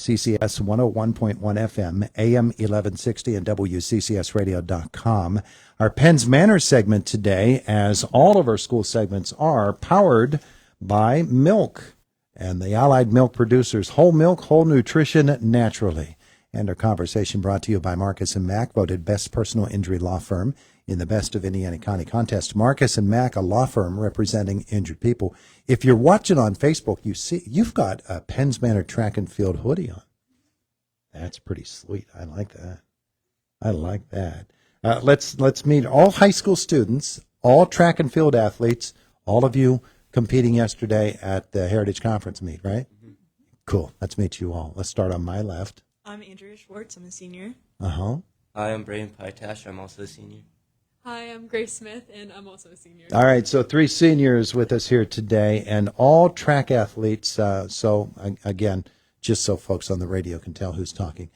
CCS 101.1 FM, AM 1160, and WCCSradio.com. Our Penn's Manor segment today, as all of our school segments are, powered by milk and the Allied Milk Producers. Whole milk, whole nutrition, naturally. And our conversation brought to you by Marcus & Mack, voted best personal injury law firm in the Best of Indiana County contest. Marcus & Mack, a law firm representing injured people. If you're watching on Facebook, you see you've got a Penn's Manor track and field hoodie on. That's pretty sweet. I like that. I like that. Let's meet all high school students, all track and field athletes, all of you competing yesterday at the Heritage Conference meet, right? Mm-hmm. Cool. Let's meet you all. Let's start on my left. I'm Andrea Schwartz. I'm a senior. Uh-huh. Hi, I'm Braden Pytash. I'm also a senior. Hi, I'm Grace Smith, and I'm also a senior. All right, so 3 seniors with us here today, and all track athletes. Again, just so folks on the radio can tell who's talking,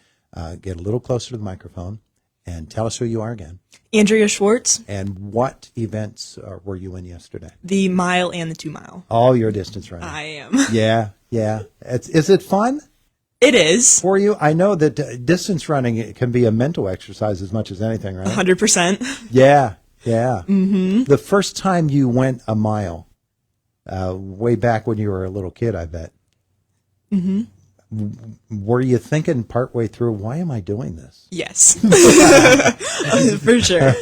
get a little closer to the microphone and tell us who you are again. Andrea Schwartz. And what events were you in yesterday? The mile and the 2 mile. All your distance running. I am. Yeah. Is it fun? It is. For you? I know that distance running can be a mental exercise as much as anything, right? 100%. Yeah. Mm-hmm. The first time you went a mile, way back when you were a little kid, I bet. Mm-hmm. Were you thinking partway through, why am I doing this? Yes. For sure.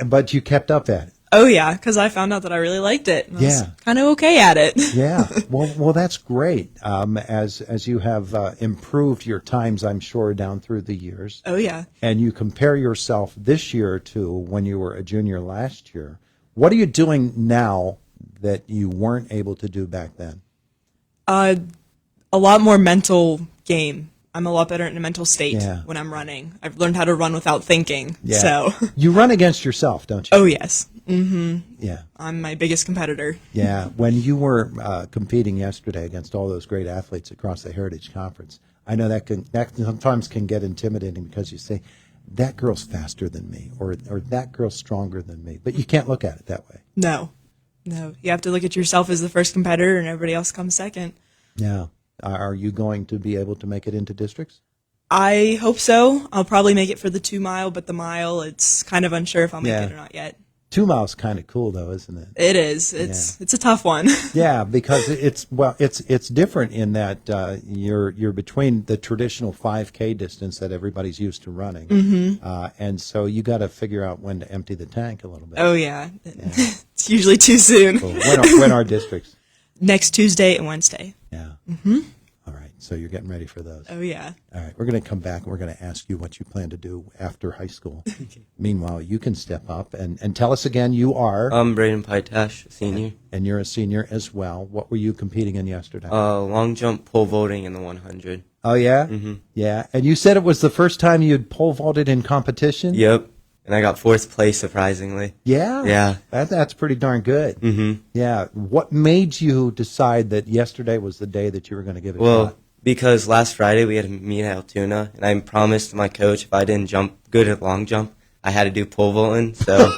But you kept up at it. Oh, yeah, because I found out that I really liked it. And I was Yeah. kind of okay at it. Yeah. Well, that's great. As you have improved your times, I'm sure, down through the years. Oh, yeah. And you compare yourself this year to when you were a junior last year. What are you doing now that you weren't able to do back then? A lot more mental game. I'm a lot better in a mental state Yeah. when I'm running. I've learned how to run without thinking. Yeah. So. You run against yourself, don't you? Oh, yes. Mm-hmm. Yeah. I'm my biggest competitor. Yeah. When you were competing yesterday against all those great athletes across the Heritage Conference, I know that sometimes can get intimidating because you say, that girl's faster than me, or that girl's stronger than me. But you can't look at it that way. No. You have to look at yourself as the first competitor and everybody else comes second. Yeah. Are you going to be able to make it into districts? I hope so. I'll probably make it for the 2 mile, but the mile, it's kind of unsure if I'll make it or not yet. 2 miles kind of cool, though, isn't it? It is. It's a tough one. Yeah, because it's different in that you're between the traditional 5K distance that everybody's used to running, and so you got to figure out when to empty the tank a little bit. Oh yeah. It's usually too soon. Cool. When are districts? Next Tuesday and Wednesday. Yeah. Mm-hmm. All right. So you're getting ready for those. Oh yeah. All right. We're going to come back and we're going to ask you what you plan to do after high school. Meanwhile, you can step up and tell us again. You are. I'm Braden Pytash, senior. And you're a senior as well. What were you competing in yesterday? Long jump, pole vaulting, in the 100. Oh yeah. Mm-hmm. Yeah. And you said it was the first time you'd pole vaulted in competition. Yep. And I got 4th place, surprisingly. Yeah. Yeah. That's pretty darn good. Mm-hmm. Yeah. What made you decide that yesterday was the day that you were going to give it a shot? Because last Friday we had a meet at Altoona, and I promised my coach if I didn't jump good at long jump, I had to do pole vaulting. So,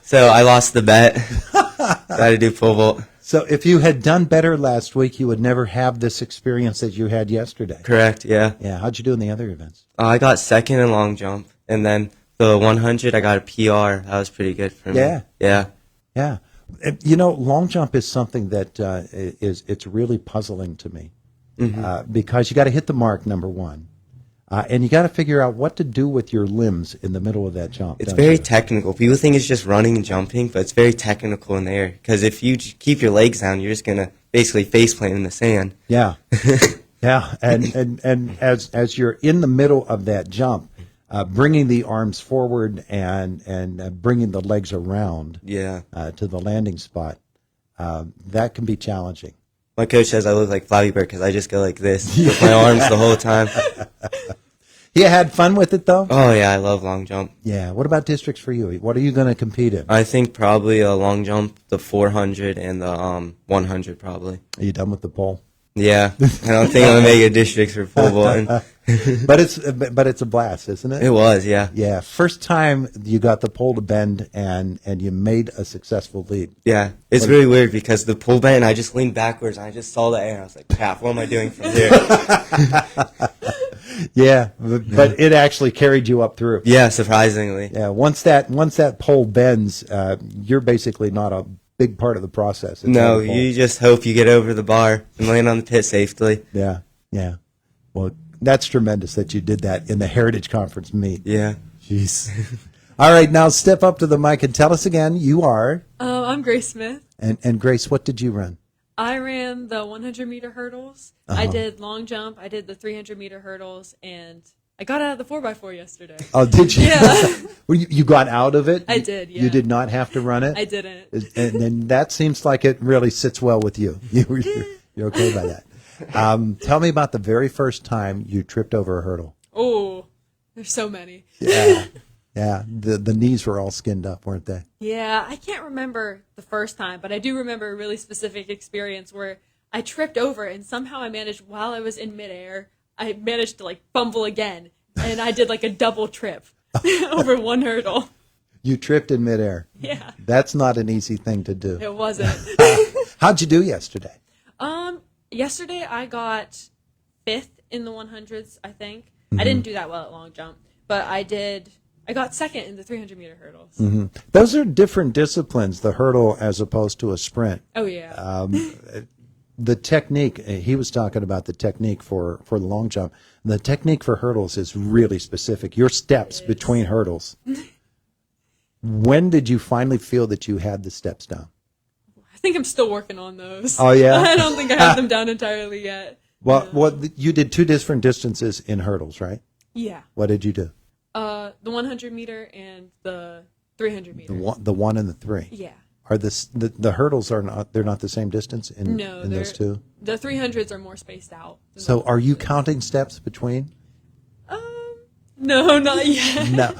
so I lost the bet. I had to do pole vault. So if you had done better last week, you would never have this experience that you had yesterday. Correct, yeah. Yeah. How'd you do in the other events? I got 2nd in long jump, and then the 100 I got a PR. That was pretty good for me. Yeah. Yeah. Yeah. You know, long jump is something that it's really puzzling to me because you got to hit the mark, number one. And you got to figure out what to do with your limbs in the middle of that jump. It's very technical. People think it's just running and jumping, but it's very technical in the air. Because if you keep your legs down, you're just going to basically faceplant in the sand. Yeah. Yeah. And as you're in the middle of that jump, bringing the arms forward and bringing the legs around to the landing spot, that can be challenging. My coach says I look like Flappy Bird because I just go like this with my arms the whole time. You had fun with it, though? Oh, yeah, I love long jump. Yeah. What about districts for you? What are you going to compete in? I think probably a long jump, the 400 and the 100 probably. Are you done with the pole? Yeah, I don't think I'm gonna make a districts for pole vaulting. But it's a blast, isn't it? It was, yeah. Yeah. First time you got the pole to bend and you made a successful leap. Yeah, it's really weird because the pole bent, and I just leaned backwards, and I just saw the air, and I was like, crap, what am I doing from here? Yeah, but it actually carried you up through. Yeah, surprisingly. Yeah. Once that pole bends, you're basically not a big part of the process. It's No, all the pole. you just hope you get over the bar and land on the pit safely. Yeah. Yeah. Well, that's tremendous that you did that in the Heritage Conference meet. Yeah. Jeez. All right, now step up to the mic and tell us again. You are I'm Grace Smith. and Grace. What did you run? I ran the 100-meter hurdles. I did long jump. I did the 300-meter hurdles, and I got out of the 4x4 yesterday. Oh, did you? Yeah. Well, you got out of it? I did, yeah. You did not have to run it? I didn't. And that seems like it really sits well with you. You're okay by that. Tell me about the very first time you tripped over a hurdle. Oh, there's so many. Yeah. Yeah. The knees were all skinned up, weren't they? Yeah, I can't remember the first time, but I do remember a really specific experience where I tripped over and somehow I managed, while I was in midair, I managed to fumble again. And I did a double trip over one hurdle. You tripped in midair. Yeah. That's not an easy thing to do. It wasn't. How'd you do yesterday? Yesterday I got 5th in the 100s, I think. I didn't do that well at long jump, but I got 2nd in the 300-meter hurdles. Those are different disciplines, the hurdle as opposed to a sprint. Oh, yeah. The technique, he was talking about the technique for the long jump. The technique for hurdles is really specific. Your steps between hurdles. When did you finally feel that you had the steps down? I think I'm still working on those. Oh, yeah? I don't think I have them down entirely yet. Well, you did 2 different distances in hurdles, right? Yeah. What did you do? The 100-meter and the 300-meter. The 1 and the 3. Yeah. Are the hurdles are not the same distance in those two? The 300s are more spaced out. So are you counting steps between? No, not yet. No.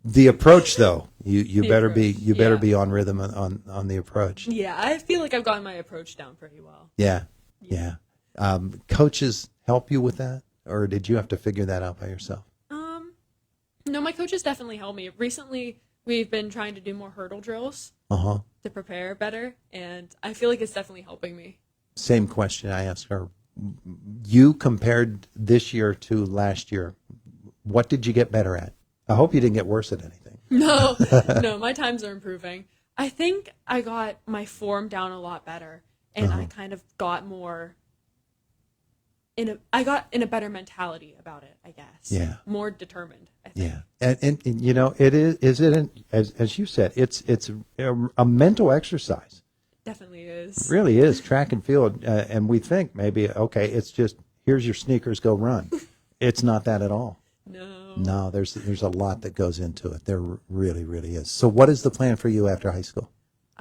The approach though, you better approach, be on rhythm on the approach. Yeah, I feel like I've gotten my approach down pretty well. Yeah. Coaches help you with that, or did you have to figure that out by yourself? No, my coaches definitely helped me. Recently, we've been trying to do more hurdle drills to prepare better, and I feel like it's definitely helping me. Same question I asked her. You compared this year to last year. What did you get better at? I hope you didn't get worse at anything. No, my times are improving. I think I got my form down a lot better, and I kind of got more I got in a better mentality about it, I guess. Yeah. More determined, I think. Yeah. And it is as you said, it's a mental exercise. Definitely is. It really is track and field, and we think maybe okay, it's just here's your sneakers, go run. It's not that at all. No, there's a lot that goes into it. There really, really is. So what is the plan for you after high school?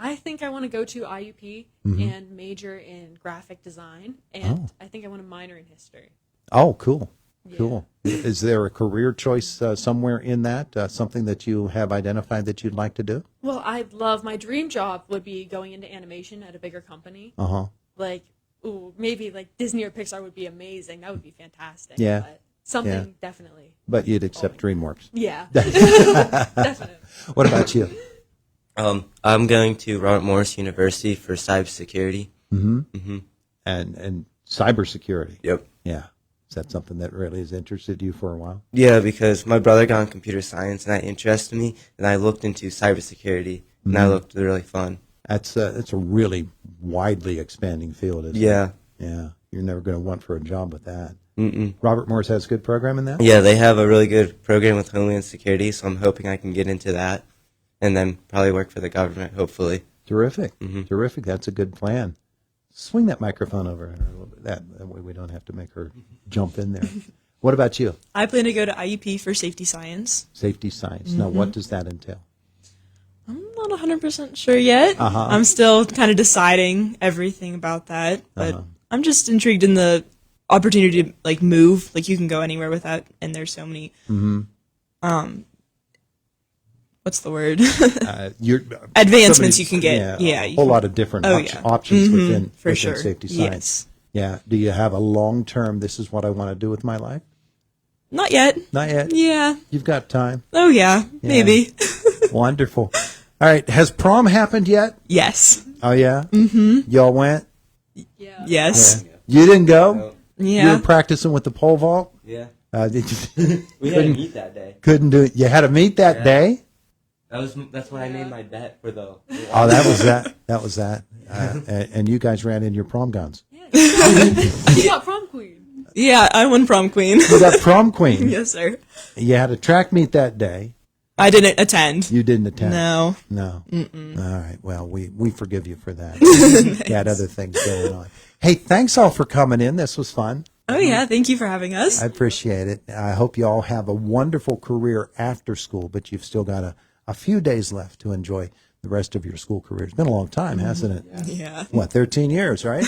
I think I want to go to IUP and major in graphic design, and I think I want to minor in history. Oh, cool. Yeah. Cool. Is there a career choice somewhere in that, something that you have identified that you'd like to do? Well, my dream job would be going into animation at a bigger company. Maybe Disney or Pixar would be amazing. That would be fantastic. Yeah. But something definitely. But you'd accept DreamWorks. Yeah. Definitely. What about you? I'm going to Robert Morris University for cybersecurity. And cybersecurity. Yep. Yeah. Is that something that really has interested you for a while? Yeah, because my brother got in computer science, and that interested me, and I looked into cybersecurity, and that looked really fun. It's a really widely expanding field, isn't it? Yeah. Yeah. You're never going to want for a job with that. Robert Morris has a good program in that? Yeah, they have a really good program with Homeland Security, so I'm hoping I can get into that, and then probably work for the government, hopefully. Terrific. Terrific. That's a good plan. Swing that microphone over her a little bit. That way we don't have to make her jump in there. What about you? I plan to go to IUP for safety science. Safety science. Now, what does that entail? I'm not 100% sure yet. I'm still kind of deciding everything about that, but I'm just intrigued in the opportunity to move. You can go anywhere with that, and there's so many what's the word? Advancements you can get. A whole lot of different options within sure. safety science. Yeah. Do you have a long-term, this is what I want to do with my life? Not yet. Not yet. Yeah. You've got time. Oh yeah. Maybe. Wonderful. All right. Has prom happened yet? Yes. Oh, yeah? Mm-hmm. Y'all went? Yeah. Yes. You didn't go? You Yeah. were practicing with the pole vault? Yeah. Did you, We had to meet that day. couldn't do it. You had to meet that day? That's when I made my bet for the. Oh, that was that. That was that. And you guys ran in your prom gowns. You got prom queen. Yeah. I won prom queen. You got prom queen. Yes, sir. You had a track meet that day. I didn't attend. You didn't attend. No. No. All right. Well, we forgive you for that. You had other things going on. Hey, thanks all for coming in. This was fun. Oh yeah. Thank you for having us. I appreciate it. I hope you all have a wonderful career after school, but you've still got a few days left to enjoy the rest of your school career. It's been a long time, hasn't it? Yeah. What, 13 years, right?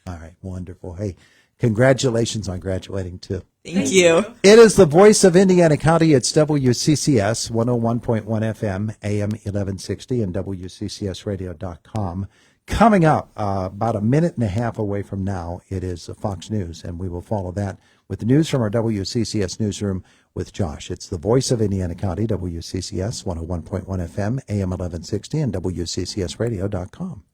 All right. Wonderful. Hey, congratulations on graduating, too. Thank you. It is the voice of Indiana County. It's WCCS 101.1 FM, AM 1160, and WCCSradio.com. Coming up, about a minute and a half away from now, it is Fox News, and we will follow that with the news from our WCCS newsroom with Josh. It's the voice of Indiana County, WCCS 101.1 FM, AM 1160, and WCCSradio.com.